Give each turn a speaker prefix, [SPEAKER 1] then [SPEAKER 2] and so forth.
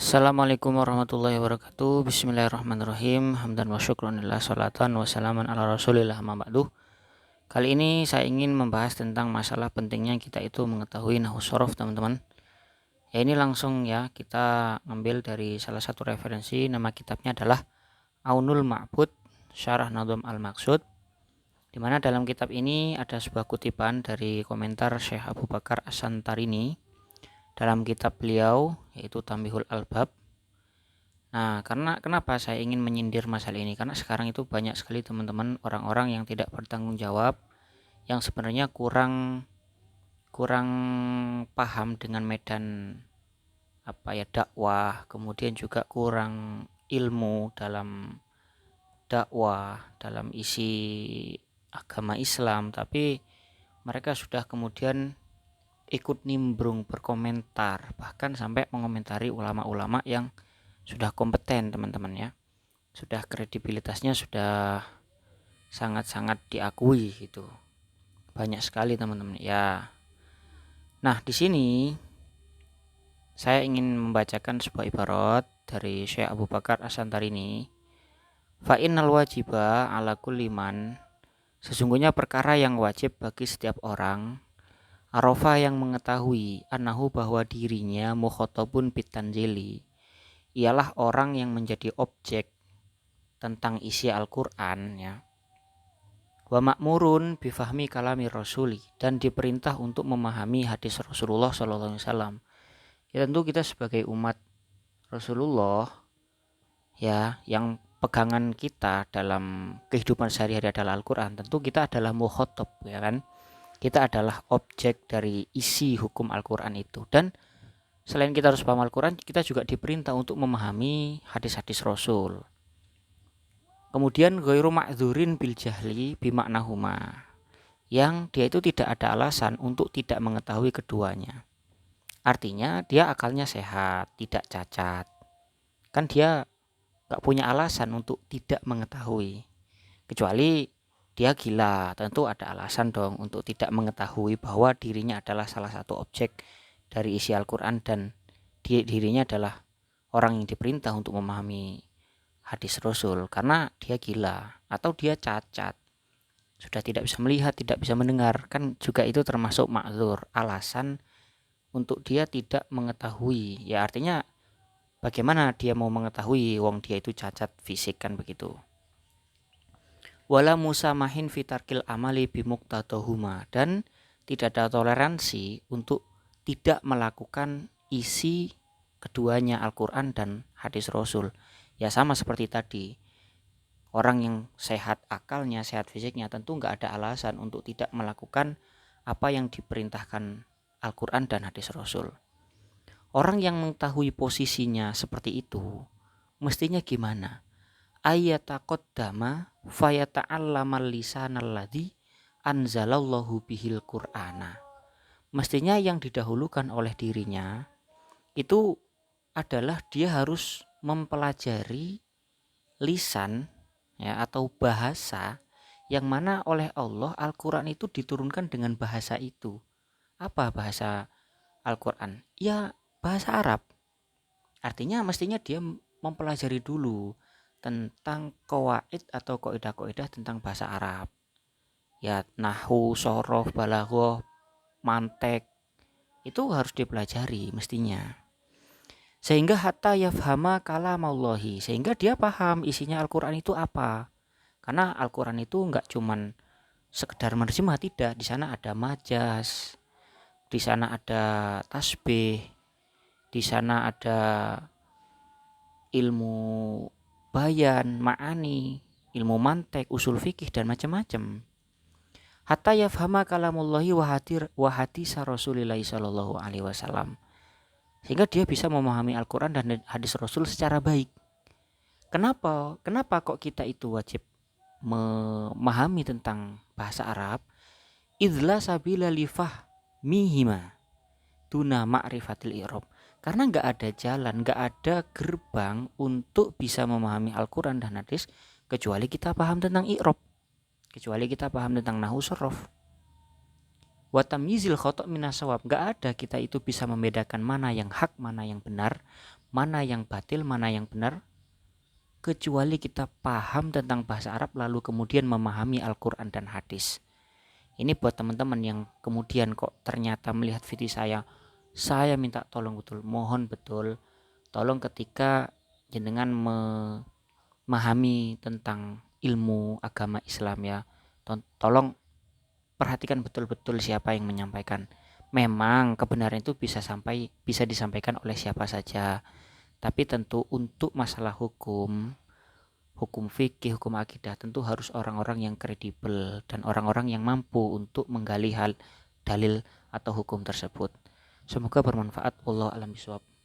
[SPEAKER 1] Assalamualaikum warahmatullahi wabarakatuh. Bismillahirrahmanirrahim. Hamdan wa syukranillah, salatan wa salaman ala rasulillah, amma ba'du. Kali ini saya ingin membahas tentang masalah pentingnya kita itu mengetahui nahwu shorof, teman-teman. Ya, ini langsung ya kita ngambil dari salah satu referensi. Nama kitabnya adalah Aunul Ma'bud Syarah Nadhum Al-Maqsud, di mana dalam kitab ini ada sebuah kutipan dari komentar Syekh Abu Bakar As-Santarini dalam kitab beliau yaitu Tambihul Albab. Nah, karena kenapa saya ingin menyindir masalah ini? Karena sekarang itu banyak sekali teman-teman orang-orang yang tidak bertanggung jawab, yang sebenarnya kurang paham dengan medan dakwah, kemudian juga kurang ilmu dalam dakwah, dalam isi agama Islam, tapi mereka sudah kemudian ikut nimbrung, berkomentar, bahkan sampai mengomentari ulama-ulama yang sudah kompeten, teman-teman ya. Sudah kredibilitasnya sudah sangat-sangat diakui gitu. Banyak sekali, teman-teman ya. Nah, di sini saya ingin membacakan sebuah ibarat dari Syekh Abu Bakar As-Santarini. Fa innal wajiba ala kulli man, sesungguhnya perkara yang wajib bagi setiap orang, arafa yang mengetahui, annahu bahwa dirinya mukhatabun bitanzili, ialah orang yang menjadi objek tentang isi Al-Quran ya. Wa ma'murun bifahmi kalami rasuli, dan diperintah untuk memahami hadis Rasulullah SAW. Ya, tentu kita sebagai umat Rasulullah ya, yang pegangan kita dalam kehidupan sehari-hari adalah Al-Quran, tentu kita adalah mukhatab ya kan. Kita adalah objek dari isi hukum Al-Quran itu. Dan selain kita harus paham Al-Quran, kita juga diperintah untuk memahami hadis-hadis Rasul. Kemudian ghairu ma'dzurin bil jahli bimaknahuma, yang dia itu tidak ada alasan untuk tidak mengetahui keduanya. Artinya dia akalnya sehat, tidak cacat. Kan dia gak punya alasan untuk tidak mengetahui. Kecuali dia gila, tentu ada alasan dong untuk tidak mengetahui bahwa dirinya adalah salah satu objek dari isi Al-Quran dan dirinya adalah orang yang diperintah untuk memahami hadis Rasul, karena dia gila atau dia cacat, sudah tidak bisa melihat, tidak bisa mendengar, kan juga itu termasuk ma'dzur, alasan untuk dia tidak mengetahui. Ya artinya bagaimana dia mau mengetahui wong dia itu cacat fisik, kan begitu. Wala musamahin fitarkil amali bimuqtadahuma, dan tidak ada toleransi untuk tidak melakukan isi keduanya, Al-Quran dan hadis Rasul. Ya sama seperti tadi, orang yang sehat akalnya, sehat fisiknya, tentu nggak ada alasan untuk tidak melakukan apa yang diperintahkan Al-Quran dan hadis Rasul. Orang yang mengetahui posisinya seperti itu, mestinya gimana? Ayataqaddama fayata'allamal lisanal ladzi anzalallahu bihil qur'ana. Mestinya yang didahulukan oleh dirinya itu adalah dia harus mempelajari lisan ya, atau bahasa yang mana oleh Allah Al-Quran itu diturunkan dengan bahasa itu. Apa bahasa Al-Quran? Ya bahasa Arab. Artinya mestinya dia mempelajari dulu tentang qawaid atau kaidah-kaidah tentang bahasa Arab. Ya nahwu, shorof, balaghah, mantek, itu harus dipelajari mestinya. Sehingga hatta yafhama kalamallahi, sehingga dia paham isinya Al-Quran itu apa. Karena Al-Quran itu enggak cuman sekedar menerjemah, tidak. Di sana ada majas, di sana ada tasbih, di sana ada ilmu bayan, ma'ani, ilmu mantek, usul fikih dan macam-macam. Hatta yafhama kalamullahi wa hadisa Rasulillahi sallallahu alaihi wasallam, sehingga dia bisa memahami Al-Quran dan hadis Rasul secara baik. Kenapa kok kita itu wajib memahami tentang bahasa Arab? Idla sabila lifahmihima tuna ma'rifatil i'rab. Karena gak ada jalan, gak ada gerbang untuk bisa memahami Al-Quran dan hadis kecuali kita paham tentang i'rab, kecuali kita paham tentang nahwu shorof. Wa tamyizil khata' minas shawab, gak ada kita itu bisa membedakan mana yang hak, mana yang benar, mana yang batil, mana yang benar, kecuali kita paham tentang bahasa Arab lalu kemudian memahami Al-Quran dan hadis. Ini buat teman-teman yang kemudian kok ternyata melihat video saya minta tolong betul, mohon betul, tolong ketika jenengan memahami tentang ilmu agama Islam ya, tolong perhatikan betul-betul siapa yang menyampaikan. Memang kebenaran itu bisa disampaikan oleh siapa saja, tapi tentu untuk masalah hukum, hukum fikih, hukum akidah tentu harus orang-orang yang kredibel dan orang-orang yang mampu untuk menggali hal dalil atau hukum tersebut. Semoga bermanfaat. Wallahu a'lam bishawab.